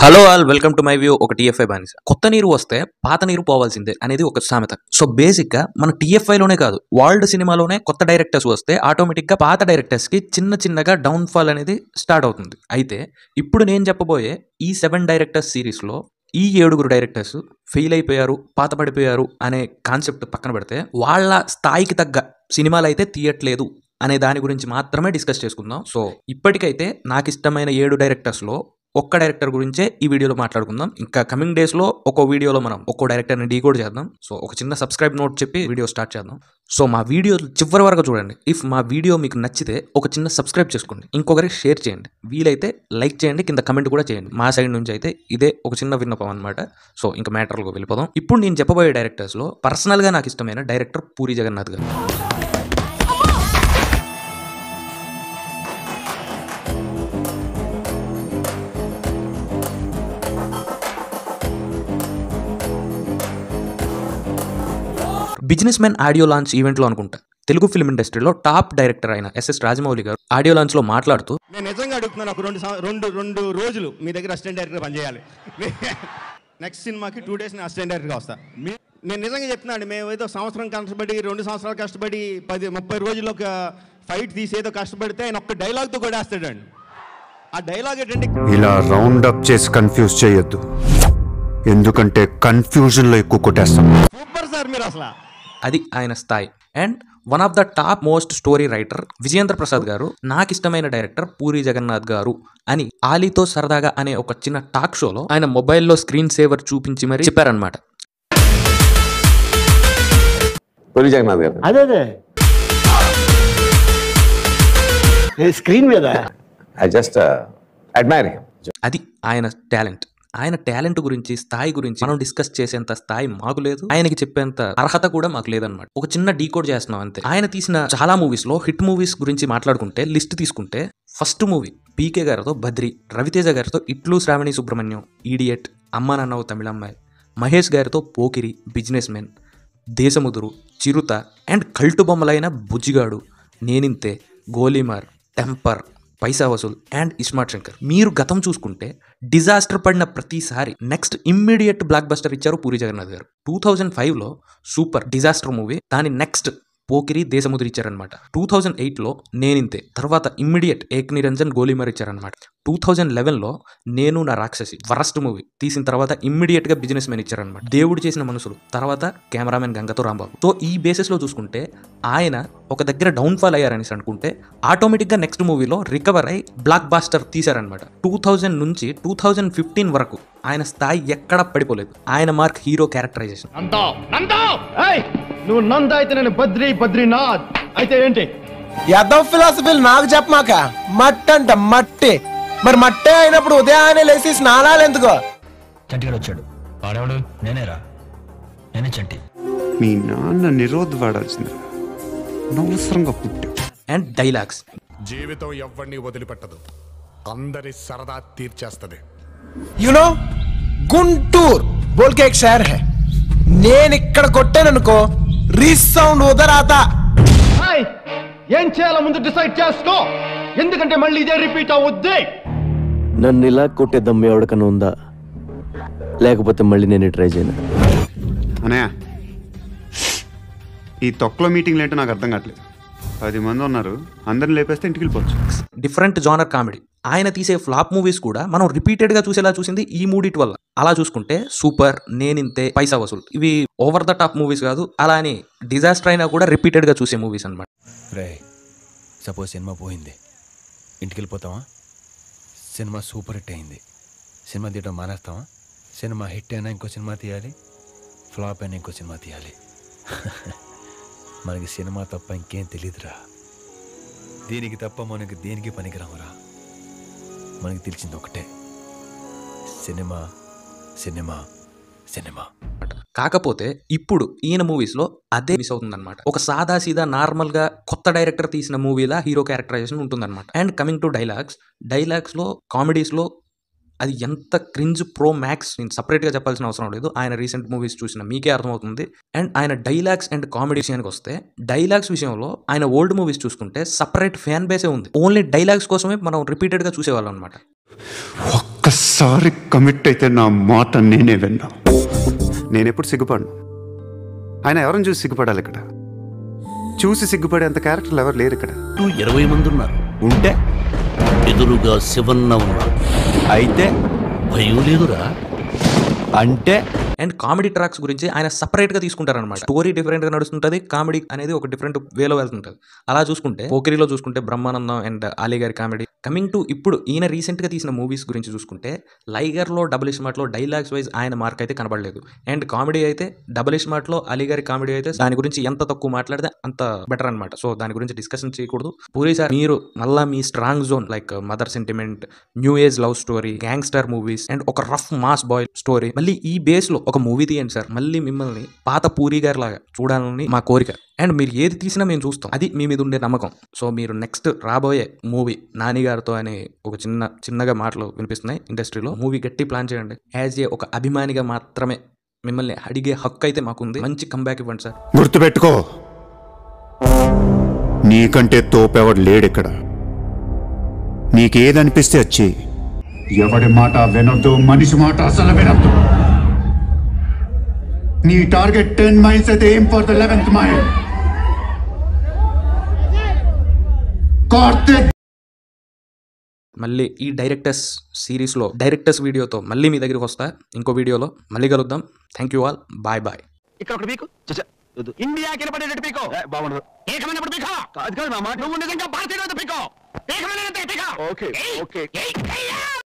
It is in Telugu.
Hello all welcome to my view. ఒక టీఎఫ్ఐ బానిస. కొత్త నీరు వస్తే పాత నీరు పోవాల్సిందే అనేది ఒక సామెత. సో బేసిక్ గా మన టీఎఫ్ఐ లోనే కాదు, వరల్డ్ సినిమాలోనే కొత్త డైరెక్టర్స్ వస్తే ఆటోమేటిక్ గా పాత డైరెక్టర్స్ కి చిన్న చిన్నగా డౌన్ ఫాల్ అనేది స్టార్ట్ అవుతుంది. అయితే ఇప్పుడు నేను చెప్పబోయే ఈ 7 డైరెక్టర్స్ సిరీస్ లో ఈ 7 డైరెక్టర్స్ ఫెయిల్ అయిపోయారు, పాత పడిపోయారు అనే కాన్సెప్ట్ పక్కన పెడితే వాళ్ళ స్థాయికి తగ్గ సినిమాలు అయితే తీయట్లేదు అనే దాని గురించి మాత్రమే డిస్కస్ చేసుకుందాం. సో ఇప్పటికైతే నాకు ఇష్టమైన 7 డైరెక్టర్స్ లో ఒక్క డైరెక్టర్ గురించే ఈ వీడియోలో మాట్లాడుకుందాం. ఇంకా కమింగ్ డేస్ లో ఒక్కో వీడియోలో మనం ఒక్కో డైరెక్టర్ని డీకోడ్ చేద్దాం. సో ఒక చిన్న సబ్స్క్రైబ్ నోట్ చెప్పి వీడియో స్టార్ట్ చేద్దాం. సో మా వీడియో చివరి వరకు చూడండి. ఇఫ్ మా వీడియో మీకు నచ్చితే ఒక చిన్న సబ్స్క్రైబ్ చేసుకోండి, ఇంకొకరికి షేర్ చేయండి, వీలైతే లైక్ చేయండి, కింద కమెంట్ కూడా చేయండి. మా సైడ్ నుంచి అయితే ఇదే ఒక చిన్న విన్నపం అనమాట. సో ఇంకా మ్యాటర్లకు వెళ్ళిపోదాం. ఇప్పుడు నేను చెప్పబోయే డైరెక్టర్స్ లో పర్సనల్ గా నాకు ఇష్టమైన డైరెక్టర్ పూరి జగన్నాథ్ గారు. Business man audio launch event లో అనుకుంటా తెలుగు ఫిల్మ్ ఇండస్ట్రీలో టాప్ డైరెక్టర్ అయిన ఎస్ఎస్ రాజమౌళి గారు ఆడియో లాంచ్ లో మాట్లాడుతూ, నేను నిజంగా అడుగుతున్నాను, ఒక రెండు రోజులు మీ దగ్గర అసిస్టెంట్ డైరెక్టర్ పనిచేయాలి. నెక్స్ట్ సినిమాకి 2 days నేను అసిస్టెంట్ డైరెక్టర్గా వస్తా. నేను నిజంగా చెప్తున్నాను, మేము ఏదో సంవత్సరం కష్టపడి 2 సంవత్సరాలు కష్టపడి 10-30 రోజుల్లో ఒక ఫైట్ తీసి ఏదో కష్టపడితే ఆయన ఒక్క డైలాగ్తో కొడేస్తాడండి. ఆ డైలాగ్ ఏంటంటే, ఇలా రౌండ్ అప్ చేసి కన్ఫ్యూజ్ చేయొద్దు, ఎందుకంటే కన్ఫ్యూజన్ లో ఎక్కువ కొట్టేస్తాం. సూపర్ సార్ మీరు అసలు. అది ఆయన స్థాయి. And one of the top most story writer Vijayendra Prasad గారు నాకు ఇష్టమైన డైరెక్టర్ పూరి జగన్నాథ్ గారు అని ఆలీతో సరదాగా అనే ఒక చిన్న టాక్ షోలో ఆయన మొబైల్లో స్క్రీన్ సేవర్ చూపించి మరి చెప్పారనమాట. పూరి జగన్నాథ్ గారు అదే స్క్రీన్ మీద ఐ జస్ట్ అడ్మైర్ హిమ్. అది ఆయన టాలెంట్. ఆయన టాలెంట్ గురించి, స్థాయి గురించి మనం డిస్కస్ చేసేంత స్థాయి మాకు లేదు, ఆయనకి చెప్పేంత అర్హత కూడా మాకు లేదనమాట. ఒక చిన్న డీకోడ్ చేస్తున్నాం అంతే. ఆయన తీసిన చాలా మూవీస్ లో హిట్ మూవీస్ గురించి మాట్లాడుకుంటే లిస్ట్ తీసుకుంటే ఫస్ట్ మూవీ పీకే గారితో బద్రి, రవితేజ గారితో ఇట్లు శ్రావణి సుబ్రహ్మణ్యం, ఈడియట్, అమ్మ నాన్నవు తమిళమ్మాయి, మహేష్ గారితో Pokiri, businessman, Desamuduru, Chirutha and cult బొమ్మలైన బుజ్జిగాడు, నేనింతే, గోలీమార్, టెంపర్, పైసా వసూల్ అండ్ ఇస్మార్ట్ శంకర్. మీరు గతం చూసుకుంటే డిజాస్టర్ పడిన ప్రతిసారి నెక్స్ట్ ఇమ్మీడియట్ బ్లాక్ బస్టర్ ఇచ్చారు పూరి జగన్నాథ్ గారు. 2005లో సూపర్ డిజాస్టర్ మూవీ, దాని నెక్స్ట్ పోకిరి, దేశముద్రి ఇచ్చారనమాట. 2008లో నేనింతే, తర్వాత ఇమ్మీడియట్ ఏక్ నిరంజన్, గోలీమార్ ఇచ్చారనమాట. 2011లో నేను నా రాక్షసి వరస్ట్ మూవీ తీసిన తర్వాత ఇమ్మీడియట్ గా బిజినెస్ మెన్ ఇచ్చారనమాట. దేవుడు చేసిన మనుషులు, తర్వాత కెమెరామెన్ గంగతో రాంబాబు. సో ఈ బేసిస్ లో చూసుకుంటే ఆయన ఒక దగ్గర డౌన్ ఫాల్ అయ్యారని అనుకుంటే ఆటోమేటిక్ గా నెక్స్ట్ మూవీలో రికవర్ అయి బ్లాక్ బాస్టర్ తీశారనమాట. 2000 నుంచి 2015 వరకు ఆయన స్థాయి ఎక్కడా పడిపోలేదు. ఆయన మార్క్ హీరో క్యారెక్టరైజేషన్. నువ్వు నంద అయితే నేను బద్రీనాథ్ అయితే ఏంటి? యదవ్ ఫిలాసఫీలు నాకు చెప్పమాక. మట్టి అంట మట్టి. మరి మట్టే అయినప్పుడు ఉదయాన్నే లేచి స్నానాలు ఎందుకో? చంటిగాడు వచ్చాడు. వాడేవాడు? నేనేరా, నేనే చంటి. మీ నాన్న నిరోధ్ వాడాల్సింది, అనవసరంగా పుట్టావు. And dialogues. జీవితం ఎవరిని వదిలిపెట్టదు, అందరి సరదా తీర్చేస్తుంది. యునో గుంటూర్ బోల్కే ఎక్ షహర్ హై. నేను ఇక్కడ కొట్టాననుకో, రీసౌండ్ ఉదరాత. ఏం చేయాలో ముందు డిసైడ్ చేసుకో, ఎందుకంటే మళ్ళీ ఇదే రిపీట్ అవుద్ది. నన్ను ఇలా కొట్టే దమ్ము ఎవరికన్నా ఉందా? లేకపోతే మళ్ళీ నేను ట్రై చేయను. అనయా, ఈ తొక్కలో మీటింగ్లు ఏంటో నాకు అర్థం కావట్లేదు. 10 మంది ఉన్నారు, అందరిని లేపేస్తే ఇంటికి వెళ్ళిపోవచ్చు. Different genre comedy. ఆయన తీసే ఫ్లాప్ మూవీస్ కూడా మనం రిపీటెడ్ గా చూసేలా చూసింది ఈ మూడిటి వల్ల. అలా చూసుకుంటే సూపర్, నేనింతే, పైసా వసూల్ ఇవి ఓవర్ ద టాప్ మూవీస్ కాదు, అలా అని డిజాస్టర్ అయినా కూడా రిపీటెడ్ గా చూసే మూవీస్ అనమాట. రే, సపోజ్ సినిమా పోయింది, ఇంటికి వెళ్ళిపోతావా? సినిమా సూపర్ హిట్ అయింది, సినిమా తీయడం మానేస్తావా? సినిమా హిట్ అయినా ఇంకో సినిమా తీయాలి, ఫ్లాప్ అయినా ఇంకో సినిమా తీయాలి. మనకి సినిమా తప్ప ఇంకేం తెలీదురా. దీనికి తప్ప మనకి దేనికి పనికిరామురా. మనకి తెలిసింది ఒకటే, సినిమా సినిమా సినిమా. కాకపోతే ఇప్పుడు ఈయన మూవీస్ లో అదే మిస్ అవుతుంది అనమాట. ఒక సాదా సీదా నార్మల్ గా కొత్త డైరెక్టర్ తీసిన మూవీలా హీరో క్యారెక్టరైజేషన్ ఉంటుందన్నమాట. అండ్ కమింగ్ టు డైలాగ్స్ లో, కామెడీస్ లో అది ఎంత క్రింజ్ ప్రో మ్యాక్స్ నేను సపరేట్ గా చెప్పాల్సిన అవసరం లేదు. ఆయన రీసెంట్ మూవీస్ చూసిన మీకే అర్థమవుతుంది. అండ్ ఆయన డైలాగ్స్ అండ్ కామెడీ విషయానికి వస్తే, డైలాగ్స్ విషయంలో ఆయన ఓల్డ్ మూవీస్ చూసుకుంటే సపరేట్ ఫ్యాన్ బేసే ఉంది. ఓన్లీ డైలాగ్స్ కోసమే మనం రిపీటెడ్ గా చూసేవాళ్ళం అనమాట. ఒక్కసారి కమిట్ అయితే నా మాట నేనే విన్నా. నేనెప్పుడు సిగ్గుపడను. ఆయన ఎవరిని చూసి సిగ్గుపడాలి? ఇక్కడ చూసి సిగ్గుపడేంత క్యారెక్టర్లు ఎవరు లేరు ఇక్కడ. 20 మంది ఉన్నారు. ఉంటే ఎదురుగా శివన్న ఉన్నారు. అయితే భయం లేదురా. అంటే అండ్ కామెడీ ట్రాక్స్ గురించి ఆయన సపరేట్ గా తీసుకుంటారనమాట. స్టోరీ డిఫరెంట్ గా నడుస్తుంటది, కామెడీ అనేది ఒక డిఫరెంట్ వేలో వెళ్తుంటది. అలా చూసుకుంటే పోకిరిలో చూసుకుంటే బ్రహ్మానందం అండ్ అలీ గారి కామెడీ. కమింగ్ టు ఇప్పుడు ఈయన రీసెంట్ గా తీసిన మూవీస్ గురించి చూసుకుంటే లైగర్ లో, డబుల్ స్మార్ట్ లో డైలాగ్స్ వైజ్ ఆయన మార్క్ అయితే కనబడలేదు. అండ్ కామెడీ అయితే డబుల్ స్మార్ట్ లో అలీ గారి కామెడీ అయితే దాని గురించి ఎంత తక్కువ మాట్లాడితే అంత బెటర్ అనమాట. సో దాని గురించి డిస్కషన్ చేయకూడదు. పూరి సార్, మీరు మళ్ళా మీ strong zone like mother sentiment, new age love story, gangster movies and ఒక రఫ్ మాస్ బాయ్ స్టోరీ, మళ్ళీ ఈ బేస్ లో ఒక మూవీ తీయండి సార్. మళ్ళీ మిమ్మల్ని పాత పూరి గారి లాగా చూడాలని మా కోరిక. అండ్ మీరు ఏది తీసినా మేము చూస్తాం, అది మీ మీద ఉండే నమ్మకం. సో మీరు నెక్స్ట్ రాబోయే మూవీ నాని గారితో అని ఒక చిన్నగా మాటలు వినిపిస్తున్నాయి ఇండస్ట్రీలో. మూవీ గట్టి ప్లాన్ చేయండి. యాజ్ ఏ ఒక అభిమానిగా మాత్రమే మిమ్మల్ని అడిగే హక్కు అయితే మాకుంది. మంచి కంబ్యాక్ ఇవ్వండి సార్. గుర్తుపెట్టుకో, నీకంటే తోపెవడు లేడిక్కడ. నీకేదనిపిస్తే వచ్చి ఎవడి మాట వినొద్దు, మనిషి మాట అసలు వినొద్దు. నీ టార్గెట్ 10 miles అయితే ఏం for the 11th mile. Karthik మళ్ళీ ఈ డైరెక్టర్స్ సిరీస్లో డైరెక్టర్స్ వీడియోతో మళ్ళీ మీ దగ్గరికి వస్తా. ఇంకో వీడియోలో మళ్ళీ కలుద్దాం. Thank you all. Bye bye. ఇక్కడ ఒకటి పీకు ఇండియా కినపడేటట్టు పీకో. బాగుండదు. ఏకమైనప్పుడు పీకో. కాదు కాదు, నా మాట నువ్వు నిజంగా భారతీయుడు పీకో. ఏకమైన పీకో. Okay okay.